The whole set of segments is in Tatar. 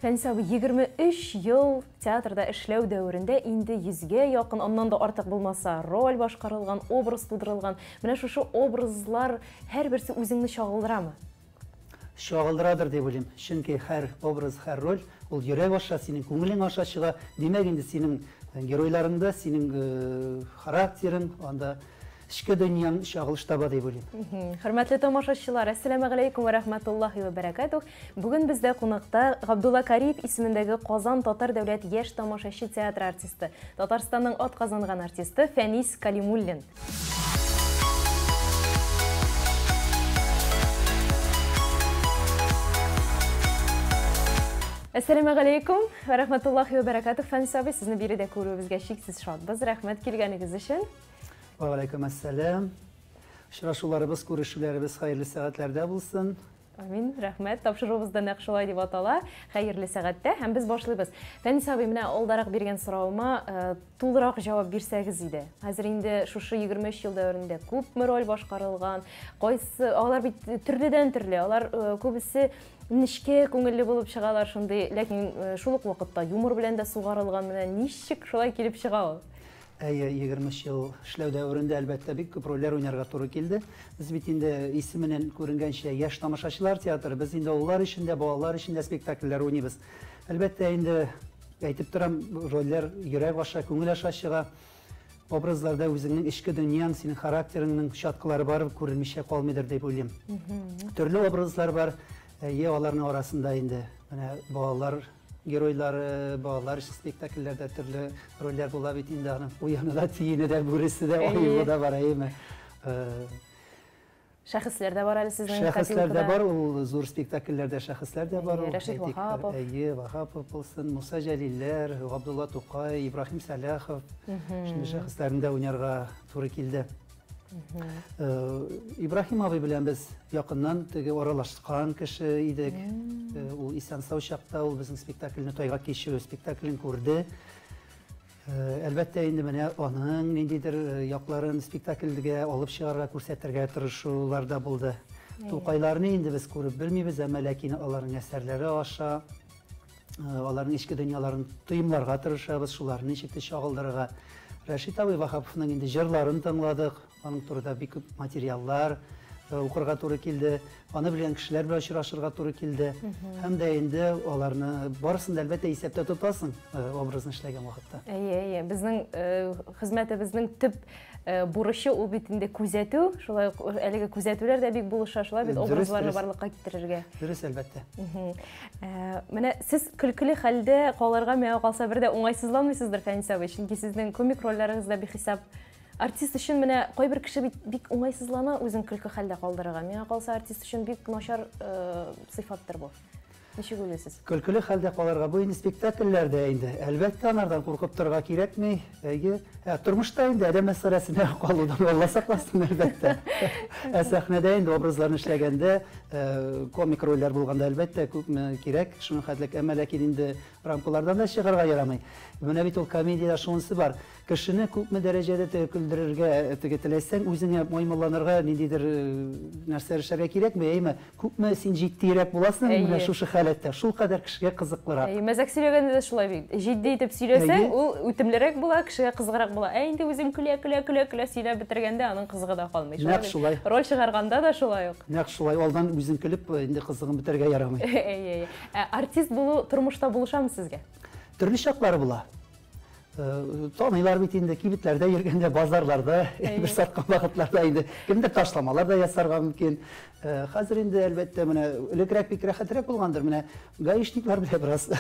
Фәнис абый 23 ел театрда эшләү дәверендә инде 100-гә якын, аннан да артык булмаса, роль башкарылган, образ тудырылган. Менә шушы образлар һәрберсе үзеңне чагылдырамы? Чагылдырадыр дип уйлыйм. Чөнки һәр образ, һәр роль ул йөрәк аша, синең күңелең аша чыга. Димәк инде синең геройларыңда, синең характерың, анда ішкі дөньяң чагылыш таба дип уйлыйм. Хөрмәтле тамашачылар, ассаламу алейкум ва рахматуллахи ва баракатух. Бүген бездә кунакта Габдулла Кариев исемендәге Казан Татар дәүләт яшь тамашачы театр артисты, Татарстанның атказанган артисты Фәнис Калимуллин. Ассаламу алейкум ва рахматуллахи ва баракатух. Фәнис абый, сезне биредә күрүебезгә шиксез шатбыз. Рәхмәт килгәнегез өчен. Ва алейкум ассалам. Очрашуларыбыз, күрешүләребез хәерле сәгатьләрдә булсын. Амин, рәхмәт. Тапшыруыбыз да нәкъ шулай дип атала. Хәерле сәгатьтә һәм без башлыйбыз. Фәнис абый, менә алдарак биргән сорауыма тулырак җавап бирсәгез иде. Хәзер инде шушы 23 ел дәверендә күпме роль башкарылган, кайсы алар бит төрледән төрле. Алар күбесе нечкә күңелле булып чыгалар шундый, ләкин шул ук вакытта юмор белән дә сугарылган. Менә ничек шулай килеп чыга ул? 23 ел эшләү дәверендә әлбәттә бик күп рольләр уйнарга туры килде. Без бит инде исеменнән күренгәнчә яшь тамашачылар театры, без инде уллар өчен дә, балалар өчен дә спектакльләр уйныйбыз. Әлбәттә инде әйтеп торам, рольләр йөрәк аша, күңел аша чыга. Образларда үзеңнең эчке дөньяң, синең характерыңның чаткылары барып күренмичә калмыйдыр дип уйлыйм. Төрле образлар бар. Аларның арасында инде менә балалар геройлары, балалар спектакльләрдә төрле рольләр була бит инде, аның уяныда тиене дә, бүресе дә, аюбы да бар, әйеме. Шәхесләр дә бар әле сезнең Шәхесләр дә бар, ул зур спектакльләрдә шәхесләр дә бар. Рәшит Вахапов. Вахапов булсын, Муса Җәлилләр, Габдулла Тукай, Ибраһим Сәләхов. Шундый шәхесләрдә уйнарга туры килде. Ибраһим абый белән без якыннан теге аралашкан кеше идек. Ул Исән-сау чакта ул безнең спектакльне Тайга кичерү спектаклен күрде. Әлбәттә инде менә аның ниндидер якларын спектакльгә алып чыгарга, күрсәтергә тырышулар да булды. Тукайларны инде без күреп белмибез, әмма ләкин аларның әсәрләре аша аларның эчке дөньяларын тоемларга тырышабыз, шуларны ничек чагылдырырга. Рәшит абый Вахаповның инде җырларын тыңладык, аның турында бик күп материаллар укырга туры килде, аны белән кешеләр белән очрашырга туры килде. Һәм дә инде аларны барысын да әлбәттә исәптә тотасың образны эшләгән вакытта. Әйе, безнең хезмәтебезнең төп бурычы ул бит инде күзәтү, шулай әлеге күзәтүләр дә бик булыша, шулай бит образларны барлыкка китерергә. Дөрес, әлбәттә. Менә сез көлкеле хәлдә калырга мәгә калса бер дә уңайсызланмыйсыздыр, Фәнис абый, чөнки сезнең комик рольләрегез дә бихисап. Артист өчен менә кайбер кеше бик уңайсызлана үзен көлке хәлдә калдырырга. Миңа калса артист өчен бик начар сыйфаттыр бу. Ничек уйлыйсыз? Көлкеле хәлдә калырга бу инде спектакльләрдә инде. Әлбәттә анардан куркып торырга кирәкми. Тормышта инде адәм мәсьәләсенә калудан Алла сакласын, әлбәттә. Сәхнәдә инде образларны эшләгәндә комик рольләр булганда әлбәттә күпме кирәк, шуның хәтлек, әмма ләкин инде рамкалардан да чыгарга ярамый. Менә бит ул комедиядә шунысы бар. Кешене күпме дәрәҗәдә көлдерергә теләсәң, үзеңә маймылланырга ниндидер нәрсә эшләргә кирәкме? Әйме, күпме син җитдирәк буласың менә шушы хәләттә, шул кадәр кешегә кызыклырак. Мәзәк сөйләгәндә дә шулай бит. Җитди итеп сөйләсәң, ул үтемлерәк була, кешегә кызыграк була. Инде үзем көлә сөйләп бетергәндә аның кызыгы да калмый. Шулай. Роль чыгарганда да шулай ук. Нәкъ шулай, алдан үзең көлеп, инде кызыгын бетергә ярамый. Артист булу тормышта булышамы сезгә? Төрле чаклары була. Танылар бит инде кибетләрдә йөргәндә, базарларда, бер саткан вакытларда инде кемдер ташламалар да ясарга мөмкин. Хәзер инде әлбәттә менә элекрәк бик рәхәтрәк булгандыр, менә гаишниклар белән бераз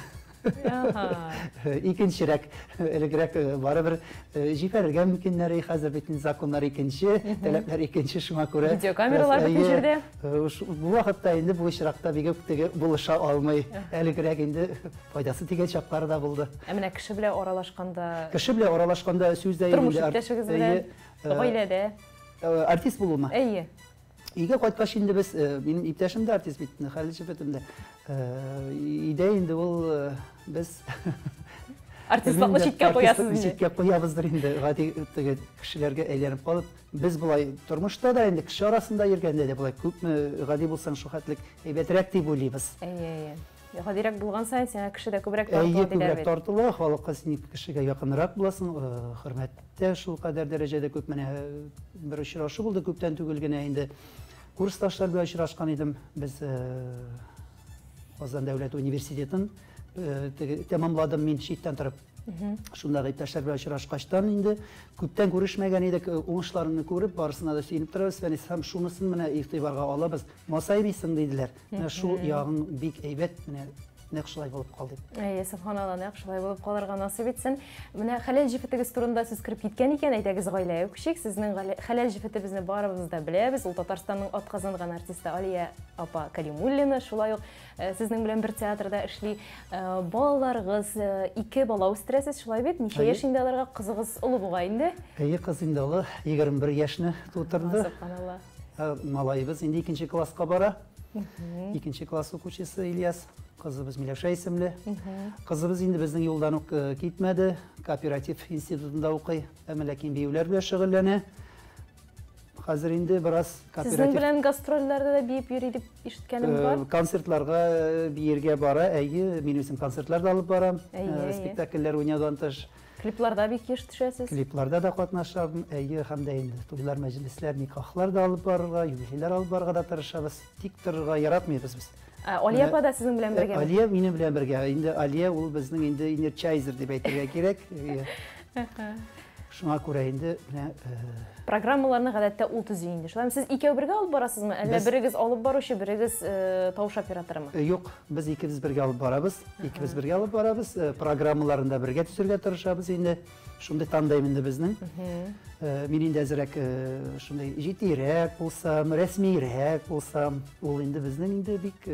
икенчерәк, элекрәк барыбер җифәрергә мөмкиннәре, хәзер бит законнар икенче, таләпләр икенче, шуңа күрә видеокамералар бит җирдә. Бу вакытта инде бу очракта бик теге булыша алмый. Элекрәк инде файдасы тигән чаклары да булды. Менә кеше белән аралашканда сүздә тормыш иптәшегез белән, гаиләдә артист булума. Әйе. Өйгә кайткач инде без, минем иптәшем дә артист бит, хәле җифетемдә. Идә инде ул без артистлыкны читкә куясыз инде. Читкә куябыздыр инде, гади теге кешеләргә әйләнеп калып, без булай тормышта да инде кеше арасында йөргәндә дә булай күпме гади булсаң шул хәтлек әйбәтрәк дип уйлыйбыз. Әйе. Гадирәк булган сайын сиңа кеше дә күбрәк Әйе, тартыла диләр күбрәк бит. тартыла, халыкка син кешегә якынрак буласың, хөрмәттә шул кадәр дәрәҗәдә күп. Менә бер очрашу булды күптән түгел генә инде. Курсташлар белән очрашкан идем. Без Казан дәүләт университетын тәмамладым мин читтән торып. Шундагы иптәшләр белән очрашкачтан инде күптән күрешмәгән идек, уңышларны күреп, барысына да сөенеп торабыз. Һәм шунысын менә игътибарга алабыз. Масайбисың диделәр. Менә шул ягың бик әйбәт, менә нәкъ шулай булып калды. Әйе, субханалла, нәкъ шулай булып калырга насыйп итсен. Менә хәләл җифетегез турында сүз кирип киткән икән, әйтәгез гаилә күчек. Сезнең хәләл җифетебезне барыбыз да беләбез. Ул Татарстанның атказанган артисты Алия апа Калимуллина, шулай ук сезнең белән бер театрда эшли. Балаларыгыз, 2 бала үстерәсез, шулай бит? Ничә яшь инде аларга кызыгыз улы бугай инде? Әйе, кыз инде улы 21 яшьне тутырды. Субханалла. Малайыбыз инде 2нче класска бара. 2нче класс укучысы Ильяс. Кызыбыз Миләүшә исемле. Кызыбыз инде безнең юлдан ук китмәде. Кооператив институтында укый, ләкин биюләр белән шөгыльләнә. Хәзер инде бераз Сезнең кооператив белән гастрольләрдә дә биеп йөри дип ишеткәнем бар. концертларга биергә бара. Әйе, мин үзем концертларда алып барам. Әйе. Спектакльләр уйнаудан тыш. Клипларда бик еш төшәсез. Клипларда да катнашам. Әйе, һәм дә инде туйлар, мәҗлесләр, никахлар да алып барырга, юбилейлар алып барырга да тырышабыз. Тик торырга яратмыйбыз без. Алия апа да сезнең белән бергә. Алия минем белән бергә. Инде Алия ул безнең инде инерчайзер дип әйтергә кирәк. Шуңа күрә инде менә Программаларны гадәттә ул төзи инде. Шулай сез икәү бергә алып барасызмы? Әллә берегез алып баручы, берегез тавыш операторымы? Юк, без икебез бергә алып барабыз. Икебез бергә алып барабыз. Программаларын да бергә төзергә тырышабыз инде. Шундый тандем инде безнең. Мин инде әзрәк шундый җитдирәк булсам, рәсмирәк булсам, ул инде безнең инде бик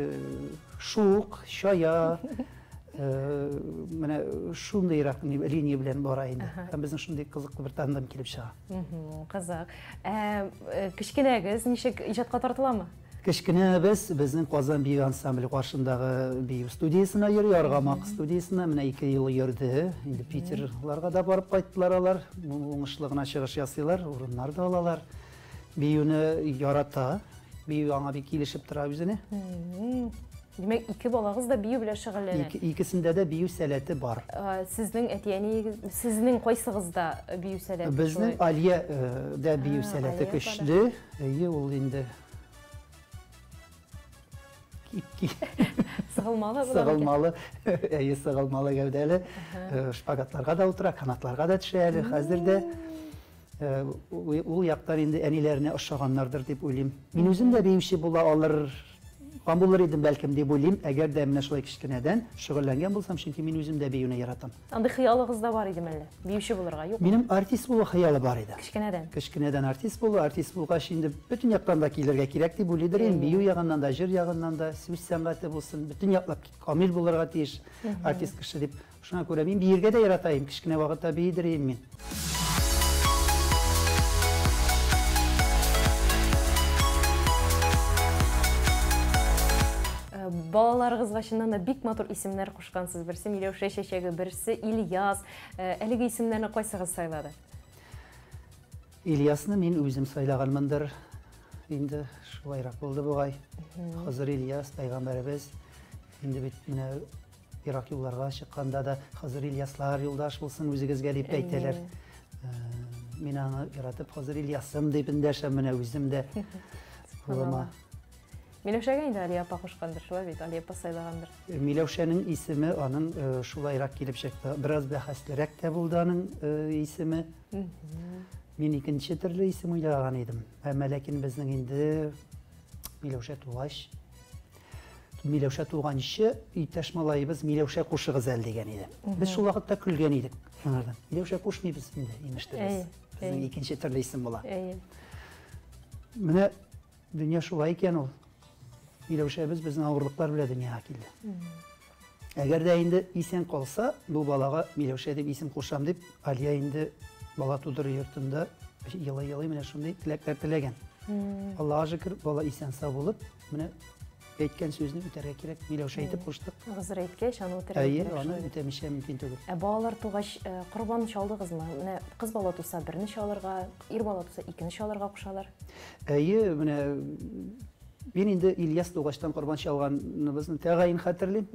шук, шая, менә шундыйрак линия белән бара инде. Һәм безнең шундый кызыклы бер тандем килеп чыга. Кызык. Кечкенәгез ничек иҗатка тартыламы? Кечкенә безнең Казан бию ансамбле каршындагы бию студиясына йөри, Аргамак студиясына менә 2 ел йөрде. Инде Питерларга да барып кайттылар алар. Уңышлы гына чыгыш ясыйлар, урыннар да алалар. Биюне ярата. Бию аңа бик килешеп тора үзенә. Димәк, 2 балагыз да бию белән шөгыльләнә. Икесендә дә бию сәләте бар. Сезнең әтияни, сезнең кайсыгызда бию сәләте? Безнең Алия да бию сәләте көчле. Әйе, ул инде сыгылмалы, әйе, сыгылмалы гәүдәле. Шпагатларга да утыра, канатларга да төшә әле хәзер дә. Ул яктан инде әниләренә ошаганнардыр дип уйлыйм. Мин үзем дә биюче була алыр. Булыр идем бәлкем дип уйлыйм, әгәр дә менә шулай кечкенәдән шөгыльләнгән булсам, чөнки мин үзем дә биюне яратам. Андый хыялыгыз да бар идеме әллә? Биюче булырга, юк? Минем артист булу хыялы бар иде. Кечкенәдән. Кечкенәдән артист булгач инде бөтен яктан да килергә кирәк дип уйлыйдыр. Бию ягыннан да, җыр ягыннан да, сүз сәнгате булсын, бөтен яклап камил булырга тиеш артист кеше дип. Шуңа күрә мин биергә дә яратайм, кечкенә вакытта биедерим мин. Балаларыгызга чыннан да бик матур исемнәр кушкансыз. Берсе Миләүшә чәчәге, берсе Ильяс. Әлеге исемнәрне кайсыгыз сайлады? Ильясны мин үзем сайлаганмындыр. Инде шулайрак булды бугай. Хәзер Ильяс пәйгамбәрбез. Инде бит менә Ирак юлларга чыкканда да хәзер Ильяслар юлдаш булсын үзегезгә дип әйтәләр. Мин аны яратып хәзер Ильясым дип эндәшәм менә үзем дә. Булма. Миләүшәгә инде Алия апа кушкандыр, шулай бит, Алия апа сайлагандыр. Миләүшәнең исеме аның шулайрак килеп чыкты. Бераз бәхәслерәк тә булды аның исеме. Мин икенче төрле исем уйлаган идем. Ләкин безнең инде Миләүшә тугач. Миләүшә туганчы иптәш малайыбыз Миләүшә кушыгыз әле дигән иде. Без шул вакытта көлгән идек. Миләүшә кушмыйбыз инде, имештә. Безнең икенче төрле исем була. Менә дөнья шулай икән ул. Миләүшәбез безнең авырлыклар белән дөньяга килде. Әгәр дә инде исән калса, бу балага Миләүшә дип исем кушам дип, Алия инде бала тудыру йортында елый-елый менә шундый теләкләр теләгән. Аллага шөкер, бала исән сау булып, менә әйткән сүзне үтәргә кирәк. Миләүшә итеп куштык. Хәзер әйткәч, аны үтәргә кирәк. Әйе, аны үтәмичә мөмкин түгел. Балалар тугач корбан чалдыгызмы? Менә кыз бала туса берне чалырга, ир бала туса икене чалырга кушалар. Әйе, менә Мен инде Ильяс Тугаштан корбан чалганыбызны тәгаен хәтерлим.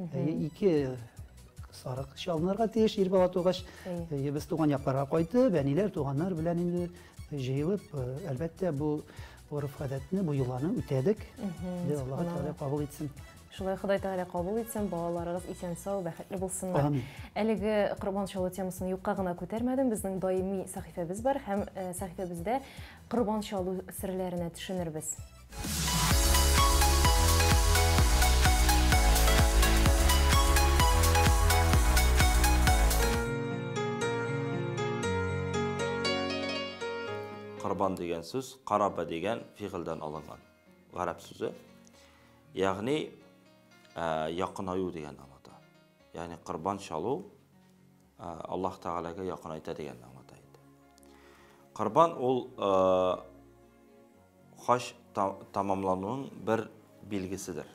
Ике сарык чалынырга тиеш ир бала тугаш. Без туган якларга кайтып, әниләр, туганнар белән инде җыелып, әлбәттә бу урыф-гадәтне, бу юланы үтәдек. Аллаһ Тәгалә кабул итсен. Шулай Ходай Тәгалә кабул итсен, балаларыгыз исән-сау, бәхетле булсыннар. Амин. Әлеге корбан чалу темасын юкка гына күтәрмәдем. Безнең даими сәхифәбез бар һәм сәхифәбездә корбан чалу серләренә төшенербез. Құрбан деген сөз, қараба деген фиғылдан алынған ғарап сөзі. Яғни, яқынаю деген аңлата. Яғни, құрбан шалу Аллах Тағалаға яқынайта деген аңлатайды. Құрбан ол хаж тамамлануының бір белгісідір.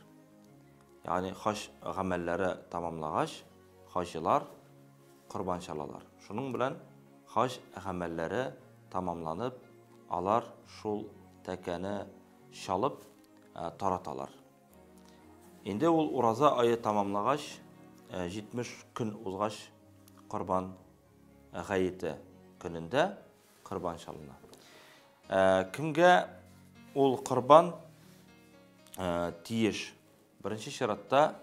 Яғни, хаж ғамәлләре тамамлағаш, хажылар құрбан шалалар. Шуның білән хаж ғамәлләре тамамланып, алар шул тәкәне шалып тараталар. Инде ул ураза айы тамамлагач, 70 күн узгач корбан гаете көнендә корбан шалына. Кимгә ул корбан тиеш? Беренче шаратта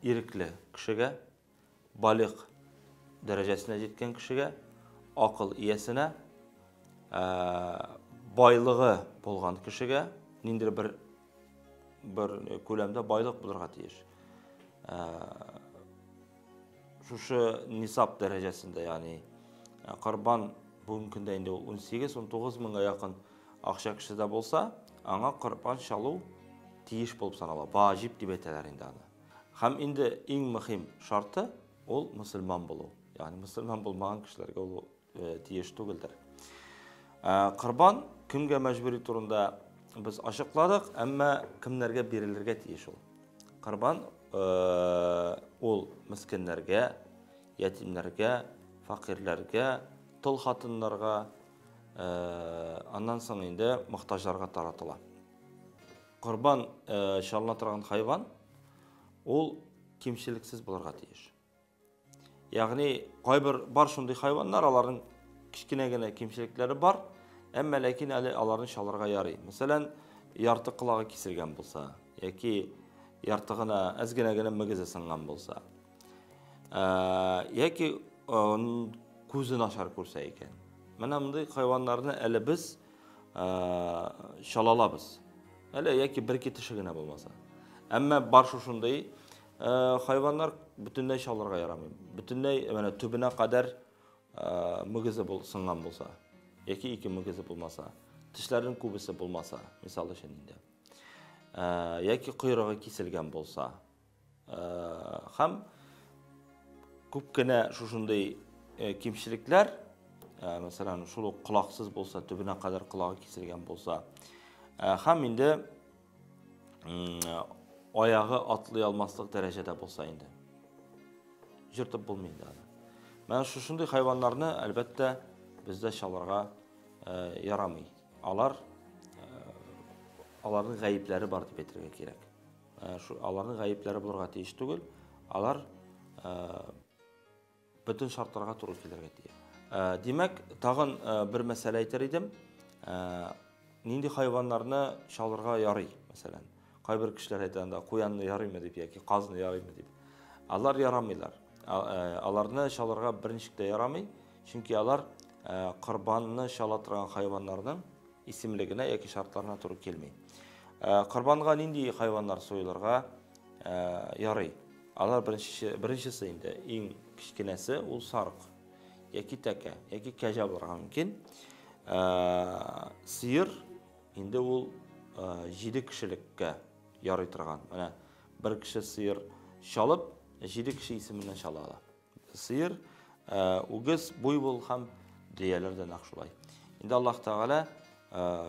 ирекле кешегә, балык дәрәҗәсенә җиткән кешегә, акыл иясенә, байлыгы булган кешегә, ниндидер бер күләмдә байлык булырга тиеш. Шушы нисап дәрәҗәсендә, ягъни корбан бүгенге көндә инде 18-19 меңгә якын акча кешедә булса, аңа корбан шалу тиеш булып санала. Ваҗиб дип әйтәләр инде аны. Һәм инде иң мөһим шарты ул мусульман булу. Ягъни мусульман булмаган кешеләргә ул тиеш түгелдер. Корбан кемгә мәҗбүри турында без ачыкладык, әмма кемнәргә бирелергә тиеш ул. Корбан ул мискиннәргә, ятимнәргә, фақирләргә, тол хатыннарга, аннан соң инде мохтаҗларга таратыла. Корбан шалына торган хайван ул кимчилексез булырга тиеш. Ягъни кайбер бар шундый хайваннар, аларның кичкенә генә кимчилекләре бар, әмма ләкин әле аларны шалырга ярый. Мәсәлән, ярты кылагы киселгән булса, яки ярты гына әз генә мөгезе сынган булса, яки күзе начар күрсә икән. Менә мондый хайваннарны әле без шалалабыз. Әле яки бер-ике теше генә булмаса. Әмма бар шушындай хайваннар бүтүнләй шалырга ярамый. Бүтүнләй менә төбенә кадәр мөгезе сынган булса, яки ике мөгезе булмаса, тешләрнең күбесе булмаса, мисал өчен инде. Яки койрыгы киселгән булса, һәм күп кенә шушындай кимчилекләр, мәсәлән, шул кулаксыз булса, төбенә кадәр кулагы киселгән булса, һәм инде аягы атлый алмаслык дәрәҗәдә булса инде. Җыртып булмый инде аны. Менә шушындай хайваннарны әлбәттә бездә шалырга ярамый. Аларның гаепләре бар дип әйтергә кирәк. Аларның гаепләре булырга тиеш түгел, алар бүтән шартларга туры килергә тиеш. Димәк, тагын бер мәсьәлә әйтер идем. Нинди хайваннарны шалырга ярый, мәсәлән. Кайбер кешеләр әйтәндә, куянны ярыймы дип, яки казны ярыймы дип. Алар ярамыйлар. Аларны шалырга берничек тә ярамый, чөнки алар корбанны шала торган хайваннарның исемлегенә яки шартларына туры килмей. Корбанга нинди хайваннар сойларга ярый? Алар беренчесе инде иң кичкенәсе ул сарык, яки тәкә, яки кәҗә булырга мөмкин. Сыер инде ул 7 кешелеккә ярый торган. Менә бер кеше сыер шалып, 7 кеше исеменнән шала ала. Сыер, үгез, буйвол һәм дияләр дә нәкъ шулай. Инде Аллаһ Тәгалә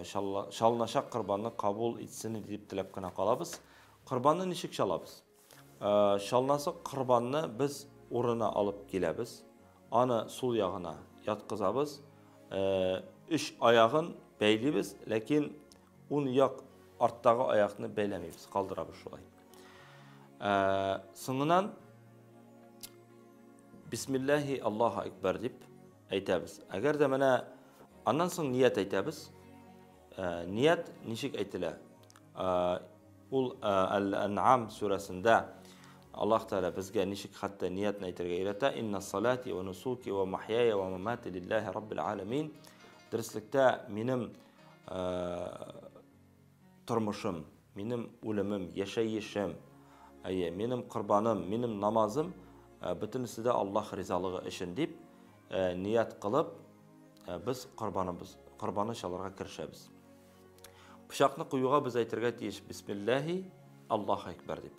шалынашак корбанны кабул итсен дип теләп кенә калабыз. Корбанны ничек шалабыз? Шалнасы корбанны біз урына алып киләбез. Аны сул ягына яткызабыз. Үч аягын бәйлибез, ләкин уң як арттагы аякны бәйләмибез, калдырабыз шулай. Соңыннан Бисмиллахи Аллаху акбар дип әйтәбез. Әгәр дә менә аннан соң ният әйтәбез. Ният ничек әйтелә? Ул Ал-Ан'ам сүрәсендә Аллаһ Тәала безгә ничек хәтта ниятне әйтергә өйрәтә. Инна салати ва нусуки ва махяя ва мамати лиллаһи раббил аламин. Дөреслектә минем тормышым, минем үлемем, яшәешем, минем корбаным, минем намазым бөтенесе дә Аллаһ ризалыгы өчен дип ният кылып без корбаны чаларга киришәбез. Пычакны куюга без әйтергә тиеш Бисмиллахи Аллаһу акбар дип.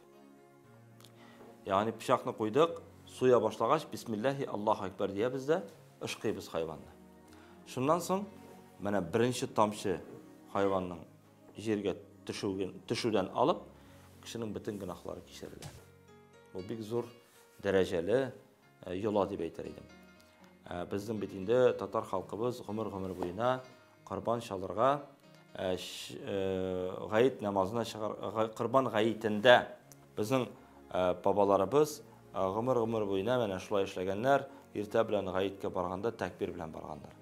Ягъни пычакны куйдык, суя башлагач Бисмиллахи Аллаһу акбар диябез дә ышкыйбыз хайванны. Шуннан соң менә беренче тамчы хайванның җиргә төшүдән алып кешенең бөтен гынахлары кичерелә. Бу бик зур дәрәҗәле йола дип әйтер идем. Безнең бит инде татар халкыбыз гомер буена корбан чалырга гаит намазына чыгар, корбан гаитендә безнең бабаларыбыз гомер буена менә шулай эшләгәннәр, иртә белән гаиткә барганда тәкбир белән барганнар.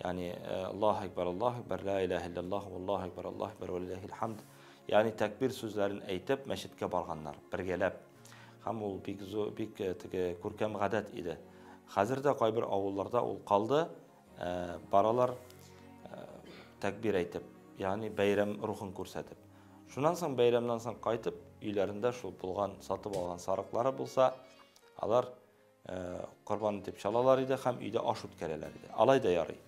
Yani Allahu Ekber, la ilahe illallah, Allahu Ekber, Allahu Ekber, ve lillahil hamd. Yani tekbir sözlerini әйтеп мәчеткә барганнар, бергәләп. Һәм ул бик күркәм гадәт иде. Хәзер дә кайбер авылларда ул калды, баралар тәкбир әйтеп, yani бәйрәм рухын күрсәтеп. Шуннан соң бәйрәмнән соң кайтып, өйләрендә шул булган, сатып алган сарыклары булса, алар корбан итеп чалалар иде һәм өйдә аш үткәрәләр иде. Алай да ярый.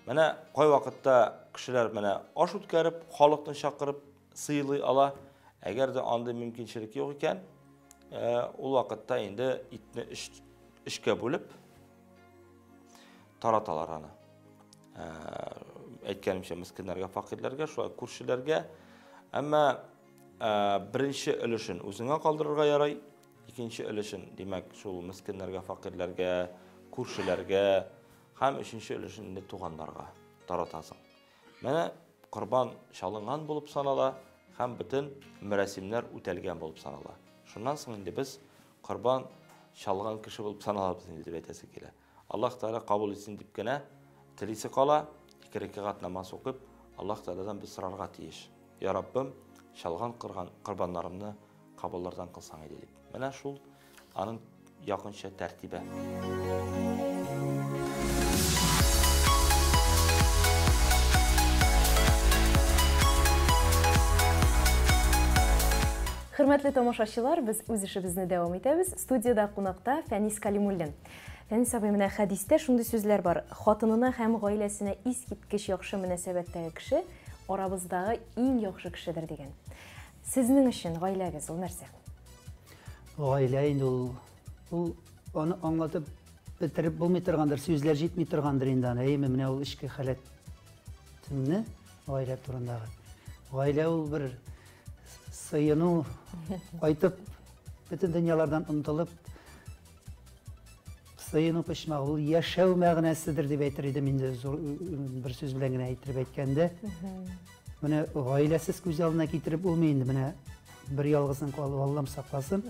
Менә кай вакытта кешеләр менә аш үткәреп, халыкны чакырып сыйлый ала. Әгәр дә анда мөмкинчелек юк икән, ул вакытта инде итне эшкә бүлеп тараталар аны. Әйткәнемчә, мискиннәргә, факирләргә, шулай күршеләргә. Әмма беренче өлешен үзеңә калдырырга ярый, икенче өлешен, димәк, шул мискиннәргә, факирләргә, күршеләргә һәм өченче өлешен туганнарга таратасың. Менә корбан чалынган булып санала һәм бөтен мәрәсимнәр үтәлгән булып санала. Шуннан соң инде без корбан чалган кеше булып саналабыз инде дип әйтәсе килә. Аллаһ Тәала кабул итсен дип кенә телисе кала, 2 рәкъат намаз укып, Аллаһ Тәаладан без сорарга тиеш. Я Раббым, чалган корбаннарымны кабуллардан кылсаң иде дип. Менә шул аның якынча тәртибе. Хөрмәтле тамашачылар, без үз эшебезне дәвам итәбез. Студияда кунакта Фәнис Калимуллин. Фәнис абый, менә хәдистә шундый сүзләр бар. Хатынына һәм гаиләсенә искиткеч яхшы мөнәсәбәттәге кеше арабыздагы иң яхшы кешедер дигән. Сезнең өчен гаиләгез ул нәрсә? Гаилә инде ул аны аңлатып бетереп булмый торгандыр, сүзләр җитми торгандыр инде аны. Менә ул ичке халәтне гаилә турындагы. Гаилә ул бер сыйыну, айтып, бөтен дөньялардан онытылып, сыйыну пышмак, ул яшәү мәгънәседер дип әйтер идем инде, бер сүз белән генә әйтеп әйткәндә. Менә гаиләсез күз алдына китереп булмый инде, менә бер ялгызын калып Аллам сакласын.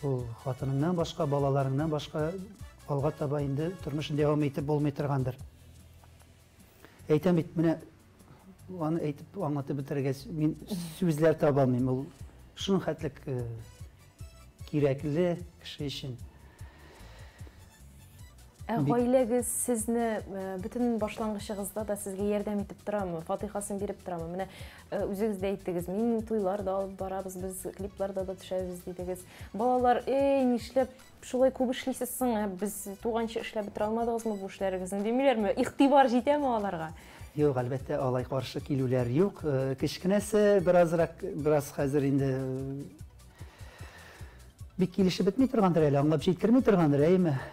Ул хатыныңнан башка, балаларыңнан башка алга таба инде тормышын дәвам итеп булмый торгандыр. Әйтәм бит, менә аны әйтеп аңлатып бетерергә мин сүзләр таба алмыйм. Ул шуның хәтлек кирәкле кеше өчен. Гаиләгез сезне бөтен башлангычыгызда да сезгә ярдәм итеп торамы? Фатихасын биреп торамы? Менә үзегез дә әйттегез, мин туйларда алып барабыз, без клипларда да төшәбез дидегез. Балалар, нишләп шулай күп эшлисез соң, без туганчы эшләп бетерә алмадыгызмы бу эшләрегезне димиләрме? Игътибар җитәме аларга? Юк, әлбәттә, алай каршы килүләр юк. Кечкенәсе бераз хәзер инде бик килешеп бетми торгандыр әле, аңлап җиткерми торгандыр,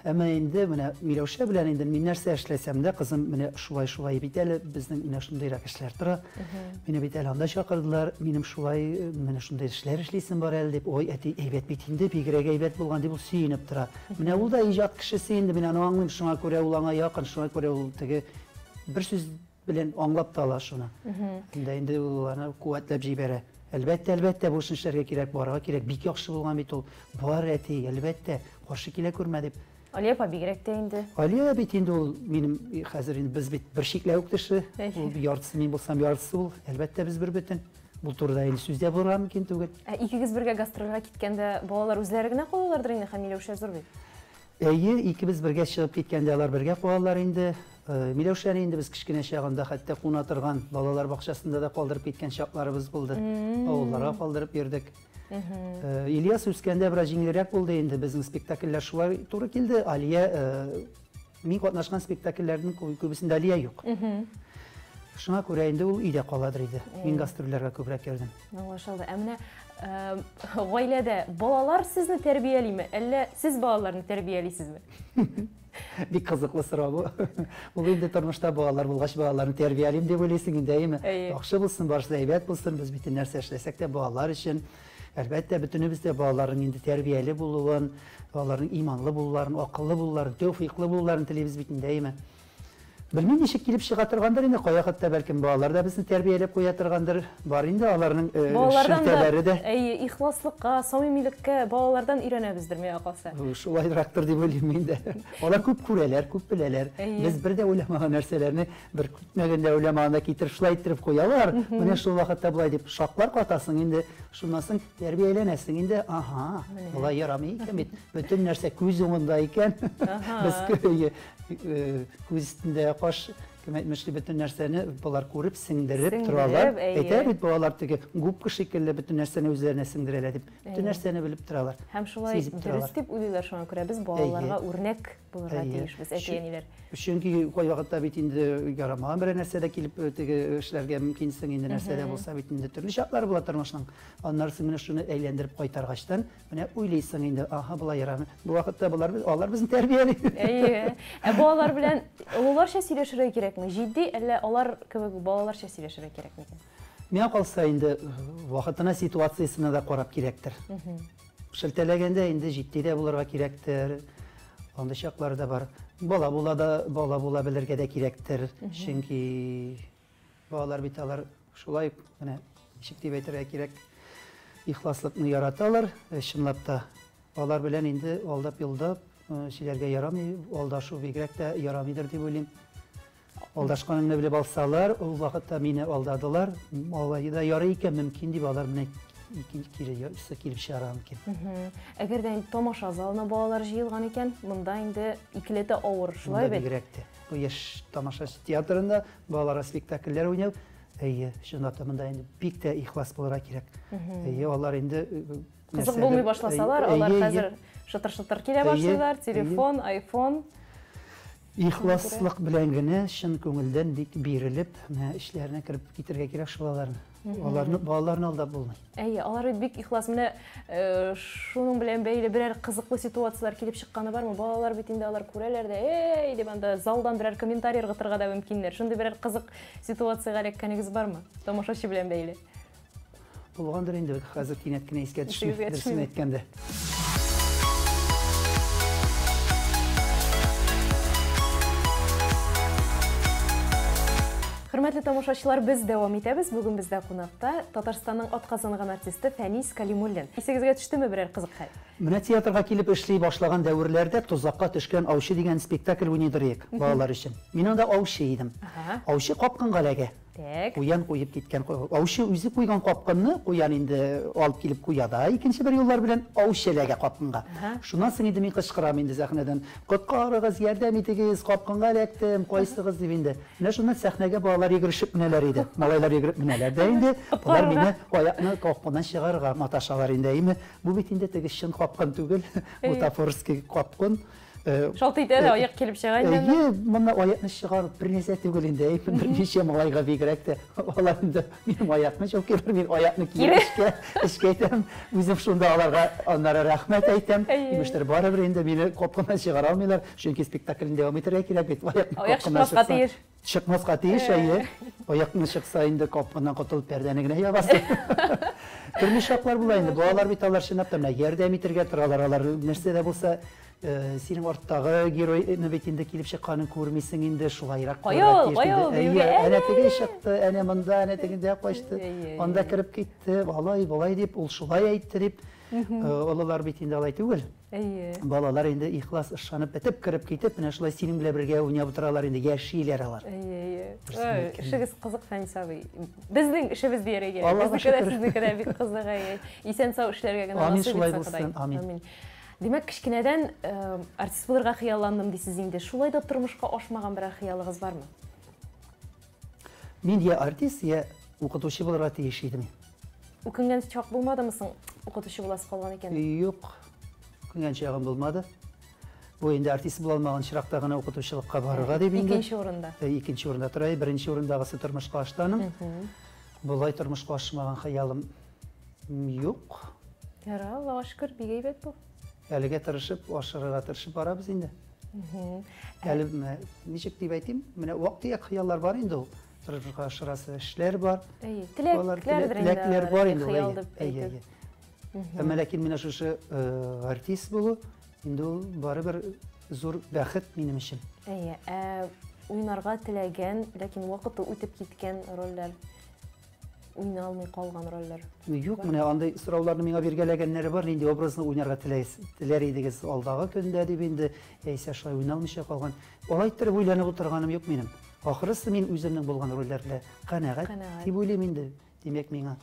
әмма инде менә Миләүшә белән инде мин нәрсә эшләсәм дә, кызым менә шулай бит әле, безнең менә шундыйрак эшләр тора. Мине бит әле анда чакырдылар, минем шулай менә шундый эшләр эшлисем бар әле дип, ой, әти әйбәт бит инде, бигрәк әйбәт булган дип ул сөенеп тора. Менә ул да иҗат кешесе инде, мин аны аңлыйм, шуңа күрә ул аңа якын, шуңа күрә ул теге бер сүз белән аңлап та ала шуны. Инде ул аны куәтләп җибәрә. Әлбәттә, бу эшне эшләргә кирәк, барырга кирәк. Бик яхшы булган бит ул. Бар әти, әлбәттә, каршы килә күрмә дип. Алия апа бигрәк тә инде. Алия бит инде ул минем хәзер инде без бит бер чикләвек кеше. Ул яртысы мин булсам яртысы ул. Әлбәттә без бер бөтен. Бу турыда инде сүз дә булырга мөмкин түгел. Икегез бергә гастрольгә киткәндә балалар үзләре генә калалардыр инде һәм Миләүшә зур бит. Әйе, икебез бергә чыгып киткәндә алар бергә калалар инде. Миләүшәне инде без кечкенә чагында хәтта куна торган балалар бакчасында да калдырып киткән чакларыбыз булды. Авылларга калдырып йөрдек. Ильяс үскәндә бераз җиңелрәк булды инде. Безнең спектакльләр шулай туры килде. Алия мин катнашкан спектакльләрнең күбесендә Алия юк. Шуңа күрә инде ул өйдә каладыр иде. Мин гастрольләргә күбрәк йөрдем. Аңлашылды. Ә менә гаиләдә балалар сезне тәрбиялиме, әллә сез балаларны тәрбиялисезме? Бик кызыклы сорау бу. Ул инде тормышта балалар булгач балаларны тәрбиялим дип уйлыйсың инде, әйеме? Яхшы булсын, барысы әйбәт булсын, без бит нәрсә эшләсәк тә балалар өчен. Әлбәттә, бөтенебез дә балаларның инде тәрбияле булуын, балаларның иманлы булуларын, акыллы булуларын, тәүфыйклы булуларын телибез бит инде, әйеме? Белмим, ничек килеп чыга торгандыр инде, кая хәтта бәлкем балалар да безне тәрбияләп куя торгандыр. Бар инде аларның шелтәләре дә. Ихласлыкка, самимилеккә балалардан өйрәнәбездер, миңа калса. Шулайрактыр дип уйлыйм инде. Алар күп күрәләр, күп беләләр. Без бер дә уйламаган нәрсәләрне, бер көтмәгәндә уйламаганда китереп шулай иттереп куялар. Менә шул вакытта булай дип шаклар катасың инде. Шуннан соң тәрбияләнәсең инде. Аха, булай ярамый икән бит. Бөтен нәрсә күз уңында икән. Без күз өстендә каш кем әйтмешли бөтен нәрсәне булар күреп сеңдереп торалар. Әйтә бит балалар теге губка шикелле бөтен нәрсәне үзләренә сеңдерәләр дип. Бөтен нәрсәне белеп торалар. Һәм шулай дөрес дип уйлыйлар, шуңа күрә без балаларга үрнәк булырга тиешбез, әти-әниләр. Чөнки кай вакытта бит инде ярамаган бер нәрсә дә килеп теге эшләргә мөмкинсең инде нәрсә дә булса бит инде төрле чаклар була тормышның. Аннары менә шуны әйләндереп кайтаргачтан менә уйлыйсың инде, аха була ярамый. Бу вакытта алар безне тәрбияли. Әйе. Балалар белән олыларча сөйләшергә кирәкме? Җитди әллә алар кебек балаларча сөйләшергә кирәкме? Миңа калса инде вакытына, ситуациясына да карап кирәктер. Шелтәләгәндә инде җитди дә булырга кирәктер. Анда чаклар да бар. Бала була белергә дә кирәктер. Чөнки балалар бит алар шулай менә ничек дип әйтергә кирәк, ихласлыкны яраталар. Чынлап та алар белән инде алдап-йолдап сөйләргә ярамый, алдашу бигрәк тә ярамыйдыр дип уйлыйм. Алдашканымны белеп алсалар, ул вакытта мине алдадылар. Алай да ярый икән, мөмкин дип алар менә килеп чыгара мөмкин. Әгәр дә тамаша залына балалар җыелган икән, монда инде икеләтә авыр, шулай бит. Бу яшь тамаша театрында балалар спектакльләр уйнап, әйе, шунда да монда инде бик тә ихлас булырга кирәк. Әйе, алар инде кызык булмый башласалар, алар хәзер шытыр-шытыр килә башлыйлар, телефон, iPhone. Ихласлык белән генә чын күңелдән бик бирелеп, эшләренә кереп китергә кирәк шуларны. Балаларны алдап булмый. Әйе, алар бик ихлас. Менә шуның белән бәйле берәр кызыклы ситуациялар килеп чыкканы бармы? Балалар бит инде алар күрәләр дә, эй дип анда залдан берәр комментарий ыргытырга да мөмкиннәр. Шундый берәр кызык ситуациягә эләккәнегез бармы? Тамашачы белән бәйле. Булгандыр инде, хәзер кинәт кенә искә төшми, дөресен әйткәндә. Хөрмәтле тамашачылар, без дәвам итәбез. Бүген бездә кунакта Татарстанның атказанган артисты Фәнис Калимуллин. Исегезгә төштеме берәр кызык хәл? Менә театрга килеп эшли башлаган дәверләрдә Тузакка төшкән аучы дигән спектакль уйныйдыр идек балалар өчен. Мин анда аучы идем. Аучы капканга эләгә. Куян куеп киткән. Аучы үзе куйган капканны куян инде алып килеп куяда. Икенче бер юллар белән аучы эләгә капканга. Шуннан соң инде мин кычкырам инде сәхнәдән. Коткарыгыз, ярдәм итегез, капканга эләктем, кайсыгыз дип инде. Менә шуннан сәхнәгә балалар йөгерешеп менәләр иде. Малайлар йөгереп менәләр дә инде. Алар мине аякны капканнан чыгарырга маташалар инде. Бу бит инде теге чын капкан түгел, метафорский капкан. Шалтыйда да аяк килеп чыга инде. Әйе, монда аякны чыгарып бер нәрсә түгел инде. Берничә малайга бигрәк тә алар инде минем аякны чөкер, мин аякны кирешкә, эшкәйтәм. Үзем шунда аларга аннары рәхмәт әйтәм. Имештер барыбер инде мине капканнан чыгара алмыйлар. Чөнки спектакльне дәвам итәргә кирәк бит. Аяк чыкмаска тиеш. Чыкмаска тиеш, әйе. Аякны чыкса инде капканнан котылып пәрдәне генә ябасы. Төрле шаклар була инде. Балалар бит алар чынлап та менә ярдәм итәргә торалар. Алар нәрсә дә булса синең арттагы геройны бит инде килеп чыкканын күрмисең инде шулайрак. Каял, Әнә теге чыкты, әнә монда, әнә тегендә качты. Анда кирип китте, болай дип, ул шулай әйтте дип. Олалар бит инде алай түгел. Балалар инде ихлас ышанып бетеп кирип китеп, менә шулай синең белән бергә уйнап утыралар инде, яшиләр алар. Эшегез кызык, Фәнис абый. Безнең эшебез дияргә. Безнең бик кызык. Исән сау эшләргә генә насыйп итсен. Амин. Демәк, кичкенәдән артист булырга хыялландым дисез инде. Шулай да тормышка ашмаган бер хыялыгыз бармы? Мин я артист, я укытучы булырга тиеш идем. Укынган чак булмадымы соң укытучы буласы калган икән? Юк. Укынган чагым булмады. Бу инде артист була алмаган чиракта гына укытучылыкка барырга дип инде. Икенче урында. Икенче урында тора, беренче урындагысы тормышка аштаным. Булай тормышка ашмаган хыялым юк. Яра, Аллага шөкер, бик әйбәт бу. Әлегә тырышып, ашырга тырышып барабыз инде. Әле ничек дип әйтим, менә вакыт хыяллар бар инде ул. Тырышырга ашырасы эшләр бар. Теләкләр бар инде. Әмма ләкин менә шушы артист булу инде ул барыбер зур бәхет минем өчен. Уйнарга теләгән, ләкин вакыты үтеп киткән рольләр, уйный алмый калган рольләр. Юк, менә андай сорауларны миңа биргәләгәннәре бар, инде образны уйнарга теләр идегез алдагы көндә дип инде, яисә шулай уйналмыйча калган. Алай иттереп уйланып утырганым юк минем. Ахырысы мин үземнең булган рольләргә канәгать дип уйлыйм инде. Димәк, миңа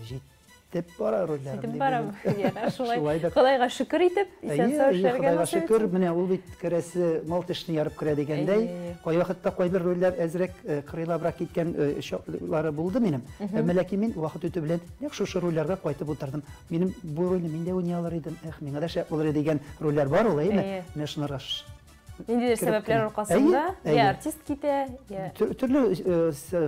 җитеп бара рольләрем. Җитеп барам. Яра, шулай. Худайга шөкер итеп, исән сау эшләргә насыйп итсен. Шөкер, менә ул бит керәсе мал тешне ярып керә дигәндәй, кай вакытта кайбер рольләр әзрәк кырылабрак киткән шоклары булды минем. Әмма ләкин мин вакыт үтү белән нәкъ шушы рольләргә кайтып утырдым. Минем бу рольне мин дә уйный алыр идем. Миңа да шәп булыр дигән рольләр бар ул, әйме? Менә шунларга Ниндидер сәбәпләр аркасында артист китә, төрле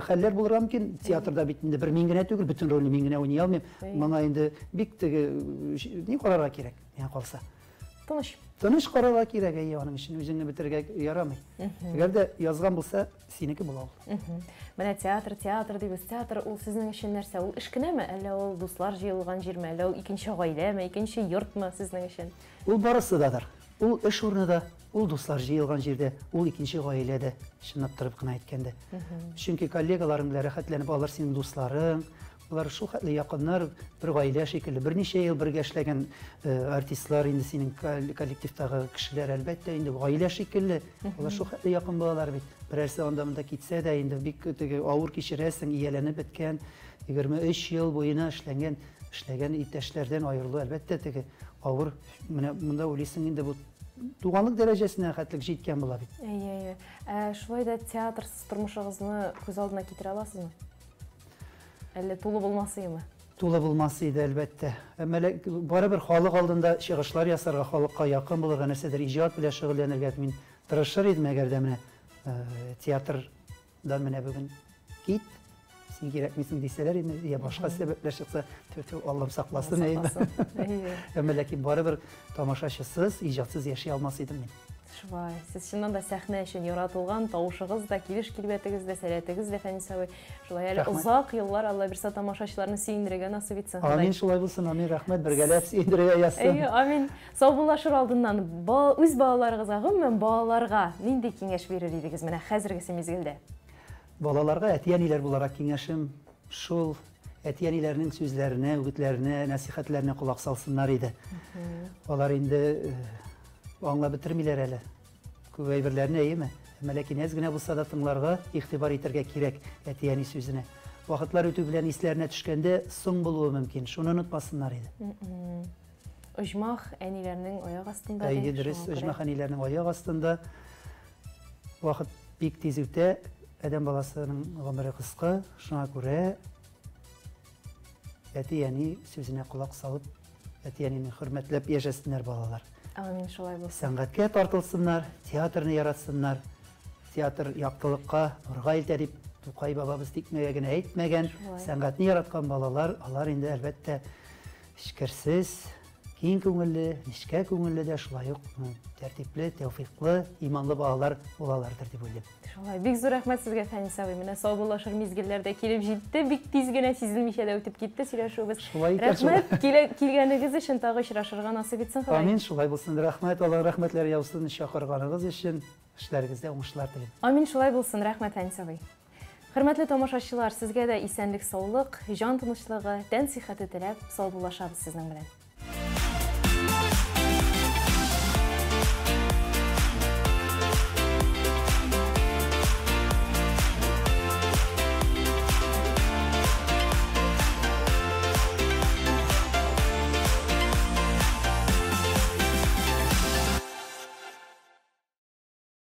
хәлләр булырга мөмкин. Театрда бит инде бер мин генә түгел, бөтен рольне мин генә уйный алмыйм. Моңа инде бик теге ни карарга кирәк, миңа калса. Тыныч карарга кирәк, аның өчен үзеңне бетергә ярамый. Әгәр дә язган булса, синеке була ул. Менә театр дибез. Театр ул сезнең өчен нәрсә? Ул эш кенәме, әллә ул дуслар җыелган җирме, әллә ул икенче гаиләме, икенче йортмы сезнең өчен? Ул барысы дадыр. Ул эш урынында, ул дуслар җыелган җирдә, ул икенче гаиләдә, чынлап торып кына әйткәндә. Чөнки коллегаларың белән рәхәтләнеп алар синең дусларың, алар шул хәтле якыннар, бер гаилә шикелле, берничә ел бергә эшләгән артистлар инде синең коллективтагы кешеләр әлбәттә инде гаилә шикелле. Алар шул хәтле якын булалар бит. Берәрсе анда-монда китсә дә инде бик теге авыр кичерәсең, ияләнеп беткән, 23 ел буена эшләгән иптәшләрдән аерылу әлбәттә теге авыр. Менә монда уйлыйсың инде бу туганлык дәрәҗәсенә хәтлек җиткән була бит. Шулай да театрсыз тормышыгызны күз алдына китерә аласызмы? Әллә тулы булмасыймы? Тулы булмасы иде әлбәттә. Әмма барыбер халык алдында чыгышлар ясарга, халыкка якын булырга, нәрсәдер иҗат белән шөгыльләнергә мин тырышыр идем, әгәр дә менә театрдан менә бүген кит, син кирәкмисең дисәләр инде, я башка сәбәпләр чыкса, Аллам сакласын. Әмма ләкин барыбер тамашачысыз, иҗатсыз яши алмас идем мин. Шулай. Сез чыннан да сәхнә өчен яратылган, тавышыгыз да, килеш-килбәтегез дә, сәләтегез дә, Фәнис абый. Шулай әле узак еллар Алла берсе тамашачыларны сөендерергә насыйп итсен. Амин, шулай булсын. Амин, рәхмәт. Бергәләп сөендерергә язсын. Амин. Саубуллашыр алдыннан үз балаларыгызга, гомумән балаларга нинди киңәш бирер идегез менә хәзерге мизгелдә? Балаларга әти-әниләр буларак киңәшем шул, әти-әниләрнең сүзләренә, үгетләренә, нәсихәтләренә кулак салсыннар иде. Алар инде аңлап бетермиләр әле. Күп әйберләрне әйеме? Әмма ләкин әз генә булса да тыңларга игътибар итәргә кирәк әти-әни сүзенә. Вакытлар үтү белән исләренә төшкәндә соң булуы мөмкин. Шуны онытмасыннар иде. Оҗмах әниләрнең аяк астында. Дөрес, оҗмах әниләрнең аяк астында. Вакыт бик тиз үтә. Адәм баласының гомере кыска, шуңа күрә әти-әни сүзенә кулак салып, әти-әнине хөрмәтләп яшәсеннәр балалар. Амин, шулай булсын. Сәнгатькә тартылсыннар, театрны яратсыннар. Театр яктылыкка, нурга илтә дип Тукай бабабыз тикмәгә генә әйтмәгән. Сәнгатьне яраткан балалар, алар инде әлбәттә эчкерсез, киң күңелле, нечкә күңелле дә шулай ук тәртипле, тәүфыйклы, иманлы балалар булалардыр дип уйлыйм. Шулай, бик зур рәхмәт сезгә, Фәнис абый. Менә саубуллашыр мизгелләрдә килеп җитте, бик тиз генә сизелмичә дә үтеп китте сөйләшүебез. Шулай икән, Рәхмәт, килгәнегез өчен, тагы очрашырга насыйп итсен, Ходай. Амин, шулай булсын. Рәхмәт, Алла рәхмәтләр яусын чакырганыгыз өчен. Эшләрегездә уңышлар телим. Амин, шулай булсын. Рәхмәт, Фәнис абый. Хөрмәтле тамашачылар, сезгә дә исәнлек, саулык, җан тынычлыгы, тән сихәте теләп, саубуллашабыз сезнең белән.